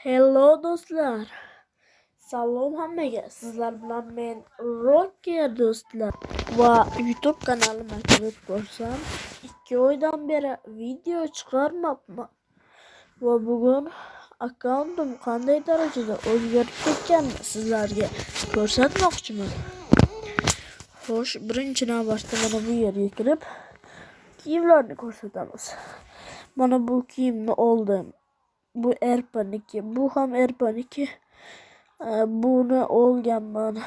Hello do'stlar. Salom hammaga. Sizlar bilan men Rocker do'stlar va YouTube kanalimga kirib ko'rsam 2 oydan beri video chiqarmabman. Va bugun akkauntim qanday darajada o'zgarib ketganini sizlarga ko'rsatmoqchiman. Xo'sh, birinchi navbatda mana bu yerga kirib kiyimlarni ko'rsatamiz. Mana bu kiyimni oldim. Bu Erpaniki, bu ham Erpaniki. Buni olganman.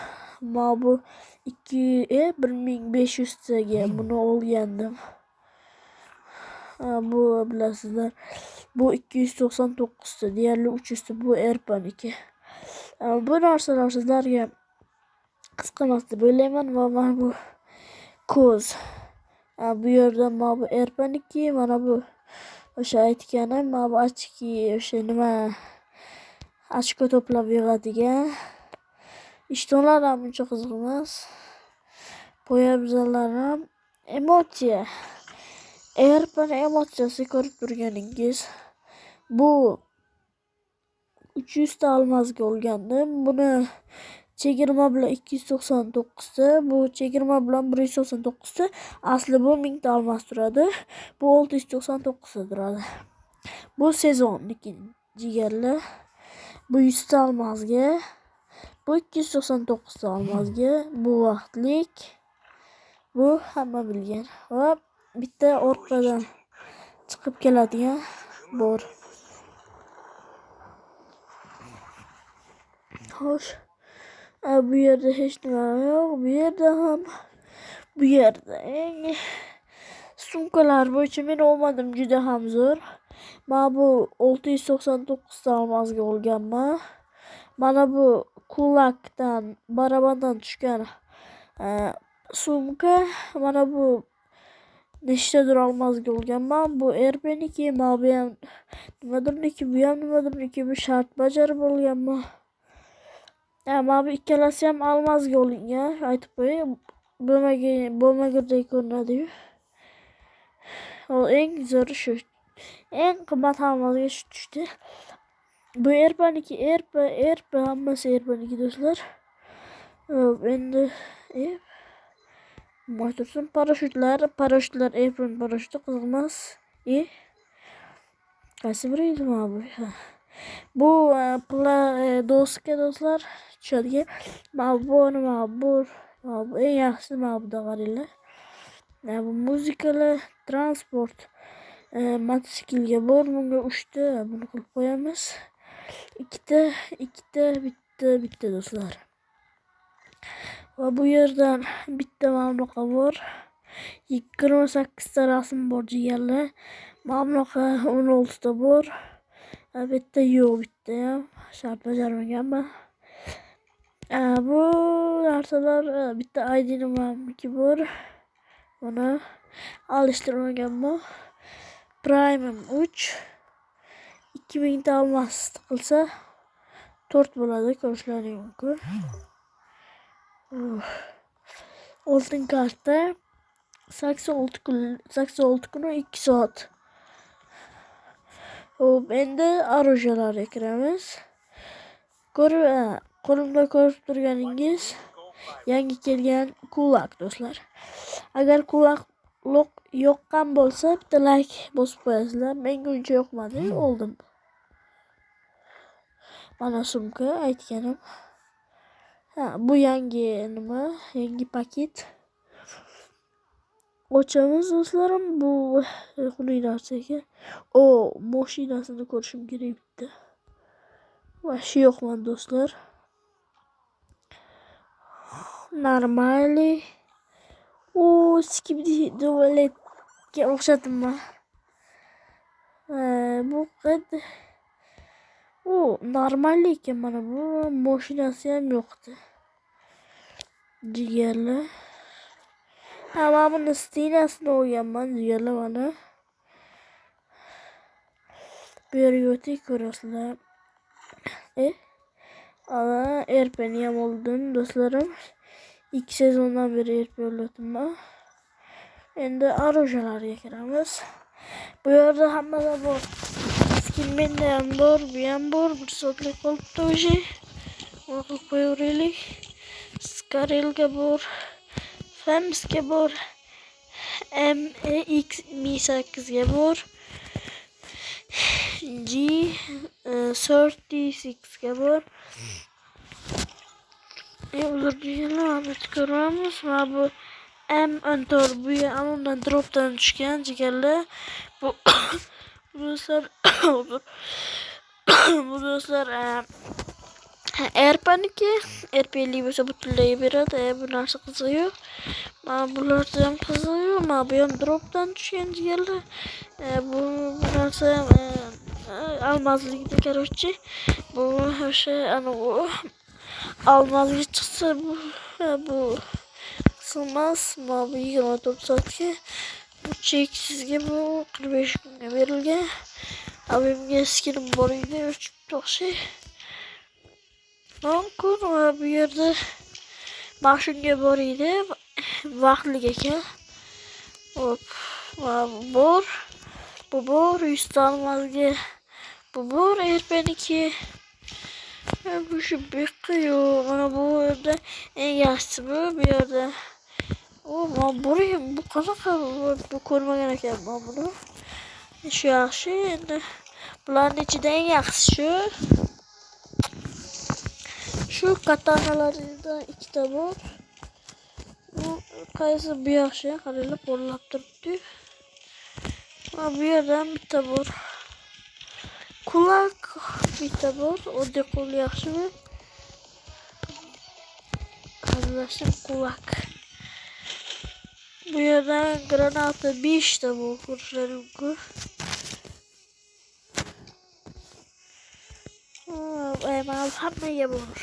Ma bu 1500 taga buni olgandim. Bu bilasizlar, bu 299 ta, deyarli 300 ta bu Erpaniki. Bu narsalar sizlarga qisqamas deb o'ylayman va mana bu ko'z. Bu yerda mana bu Erpaniki, mana bu o'sha aytganim, mana bu ochki, o'sha nima ochko to'plab yig'adigan. Ishtonlar ham uncha qiziq emas. Poyabzalar ham emotsiya. Erpan emotsiyasi ko'rib turganingiz. Bu 300 ta olmazga olgandim. Buni chegirma bilan 299 ta, bu chegirma bilan 199 ta. Asli bu 1000 ta olmas turadi. Bu 699 ta turadi. Bu sezonniki jigarlar. Bu 100 ta olmazga. Bu 299 ta olmazga. Bu vaqtlik. Bu hamma bilgan. Va bitta orqadan chiqib keladigan bor. Xo'sh, bu yerda hech nima yo'q. Bu yerda ham, bu yerda sumkalar bo'yicha men olmadim, juda ham zo'r. Mana bu 699 ta olmazga olganman. Mana bu kulakdan, barabandan tushgan sumka. Mana bu nechtadir olmazga olganman. Bu Erpaniki, mana bu ham nimadirniki, bu ham nimadirniki, bu shart bajarib olganman. Mana bu ikkalasi ham olmazga olingan, aytib qo'yay. Bo'lmagurdek ko'rinadi-yu. Eng zo'ri shu. Eng qimmat olmazga shu tushdi. Bu Erpaniki, Erpa hammasi Erpaniki do'stlar. Endi mo'tursin parashyutlar Erpan parashyuti qiziq emas. Qaysi biri edi mana bu? Bu doska do'stlar, tushadigan. Mana bu eng yaxshisi mana bu qaranglar. Bu muzikalar, transport, mototsiklga bor, bunga 3 ta buni qilib qo'yamiz. 2 ta, bitta do'stlar. Va bu yerdan bitta mana bunaqa bor. 28 ta rasm bor jigarlar. Mana bunaqa 16 ta bor. Bitta yo'q, bitta ham shart bajarmaganman. Bu narsalar bitta ID'niki bor. Buni alishtirmaganman. Prime 3 2000 ta olmas qilsa 4 bo'ladi, ko'rishlaring mumkin. Oltin karta 86 kun 2 soat. Endi orужияларga kiramiz. Qo'limda ko'rib turganingiz yangi kelgan kulak do'stlar. Agar kulak yoqqan bo'lsa, bitta like bosib qo'yasizlar. Menga uncha yoqmadi, oldim. Mana sumka aytganim. Bu yangi nima? Yangi paket. Ochamiz do'stlarim, bu xunuk narsa ekan. Mashinasini ko'rishim kerak bitta. Vashi yo'qman do'stlar. Normali. Skibidi duvaletga o'xshatibman. Bu qad. Normalli ekan, mana bu mashinasi ham yo'qdi. Jigarlar. Mana buni stinasini olganman jigarlar mana. Bu yerga o'tib ko'rasizlar. Erpani ham oldim do'stlarim. 2 sezondan beri Erpa yo'llatimman. Endi orужияларga kiramiz. Bu yerda hammada bor. Lekin menda ham bor, bu ham bor. Bir soatlik qolibdi o'sha. Nima qilib qo'yaveraylik. Skarelga bor. Famsga bor. MEX Mi 8 ga bor. G36 ga bor. Ularni ko'ramiz. Mana bu M14 bu amondan dropdan tushgan jigarlar. Bu do'stlar bu do'stlar RP2 RP50 bo'lsa butunlay beradi. Bu narsa qiziq yo'q. Mana bularda ham qiziq yo'q. Mana bu ham dropdan tushgan jigarlar. Bu narsa almazlikda короче. Bu o'sha ana u almazga chiqsa bu sılmaz. Mana bu 24 soatga. Bu cheksizga bu 45 kunga berilgan. Abimga skinim bor edi, o'chibdi o'xshay. Mumkin bu yerda mashinga bor edi, vaqtlik ekan. Hop, mana bu bor. Bu bor 100 talmazga. Bu bor RP2. Bu şu bekliyor. Mana bu yerda eng yaxshisi bu yerda. Mana bu qanaqa bu ko'rmagan ekanman buni. Shu yaxshi endi. Bularning ichida eng yaxshisi shu katanalardan ikkita bor. Bu qaysi bu yaxshi? Qaranglar, qo'llab turibdi. Mana bu yerdan bitta bor. Kulak bitta bor. Oddiy qo'l yaxshimi? Qarashim kulak. Bu yerdan granata 5 ta bu ko'rishlarim. Mana hammaga bor.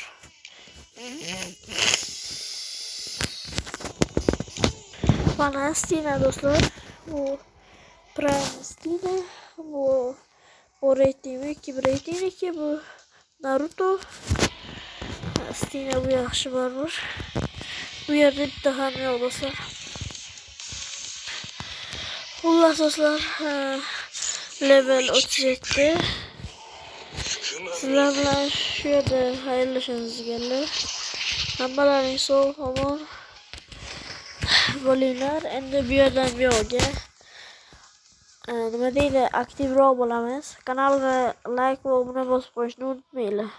Mana Stina do'stlar. Bu Prime Stina. Bu reyting 2 reyting 2 bu Naruto. Stina bu yaxshi baribir. Bu yerda bitta ham yo'q do'stlar. Xullas do'stlar, level 37. Sizlar bilan shu yerda xayrlashamiz deganlar. Hammalaring sog' omon bo'linglar. Endi bu yerdan bu yo'qga nima deydi, aktivroq bo'lamiz. Kanalga like va obuna bosib qo'yishni unutmanglar.